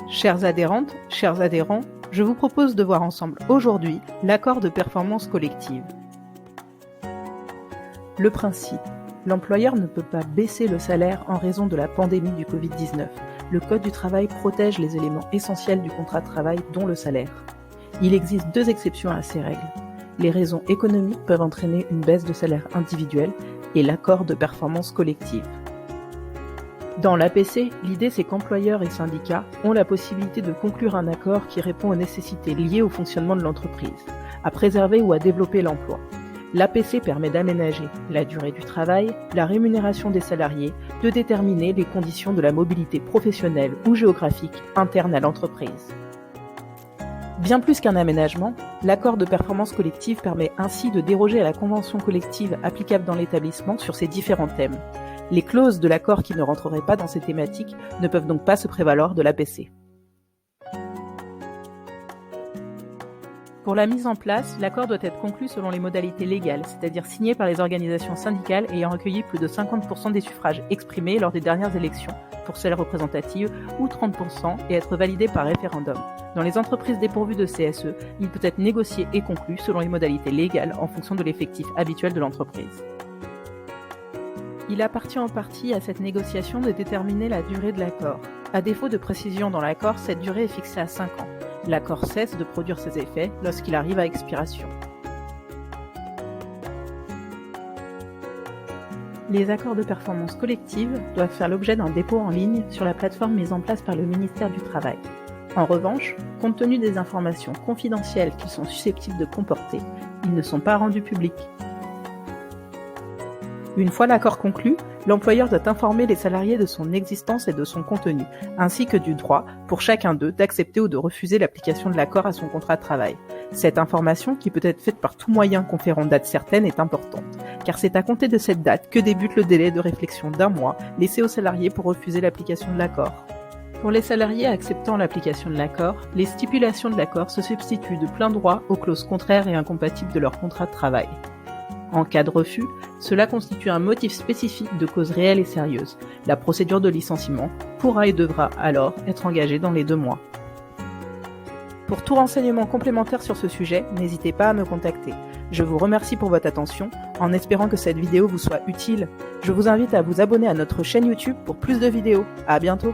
Chères adhérentes, chers adhérents, je vous propose de voir ensemble aujourd'hui l'accord de performance collective. Le principe. L'employeur ne peut pas baisser le salaire en raison de la pandémie du Covid-19. Le Code du travail protège les éléments essentiels du contrat de travail, dont le salaire. Il existe 2 exceptions à ces règles. Les raisons économiques peuvent entraîner une baisse de salaire individuel et l'accord de performance collective. Dans l'APC, l'idée c'est qu'employeurs et syndicats ont la possibilité de conclure un accord qui répond aux nécessités liées au fonctionnement de l'entreprise, à préserver ou à développer l'emploi. L'APC permet d'aménager la durée du travail, la rémunération des salariés, de déterminer les conditions de la mobilité professionnelle ou géographique interne à l'entreprise. Bien plus qu'un aménagement, l'accord de performance collective permet ainsi de déroger à la convention collective applicable dans l'établissement sur ces différents thèmes. Les clauses de l'accord qui ne rentreraient pas dans ces thématiques ne peuvent donc pas se prévaloir de l'APC. Pour la mise en place, l'accord doit être conclu selon les modalités légales, c'est-à-dire signé par les organisations syndicales ayant recueilli plus de 50% des suffrages exprimés lors des dernières élections, pour celles représentatives, ou 30%, et être validé par référendum. Dans les entreprises dépourvues de CSE, il peut être négocié et conclu selon les modalités légales en fonction de l'effectif habituel de l'entreprise. Il appartient en partie à cette négociation de déterminer la durée de l'accord. À défaut de précision dans l'accord, cette durée est fixée à 5 ans. L'accord cesse de produire ses effets lorsqu'il arrive à expiration. Les accords de performance collective doivent faire l'objet d'un dépôt en ligne sur la plateforme mise en place par le ministère du Travail. En revanche, compte tenu des informations confidentielles qu'ils sont susceptibles de comporter, ils ne sont pas rendus publics. Une fois l'accord conclu, l'employeur doit informer les salariés de son existence et de son contenu, ainsi que du droit, pour chacun d'eux, d'accepter ou de refuser l'application de l'accord à son contrat de travail. Cette information, qui peut être faite par tout moyen conférant date certaine, est importante, car c'est à compter de cette date que débute le délai de réflexion d'1 mois laissé aux salariés pour refuser l'application de l'accord. Pour les salariés acceptant l'application de l'accord, les stipulations de l'accord se substituent de plein droit aux clauses contraires et incompatibles de leur contrat de travail. En cas de refus, cela constitue un motif spécifique de cause réelle et sérieuse. La procédure de licenciement pourra et devra alors être engagée dans les 2 mois. Pour tout renseignement complémentaire sur ce sujet, n'hésitez pas à me contacter. Je vous remercie pour votre attention, en espérant que cette vidéo vous soit utile. Je vous invite à vous abonner à notre chaîne YouTube pour plus de vidéos. À bientôt!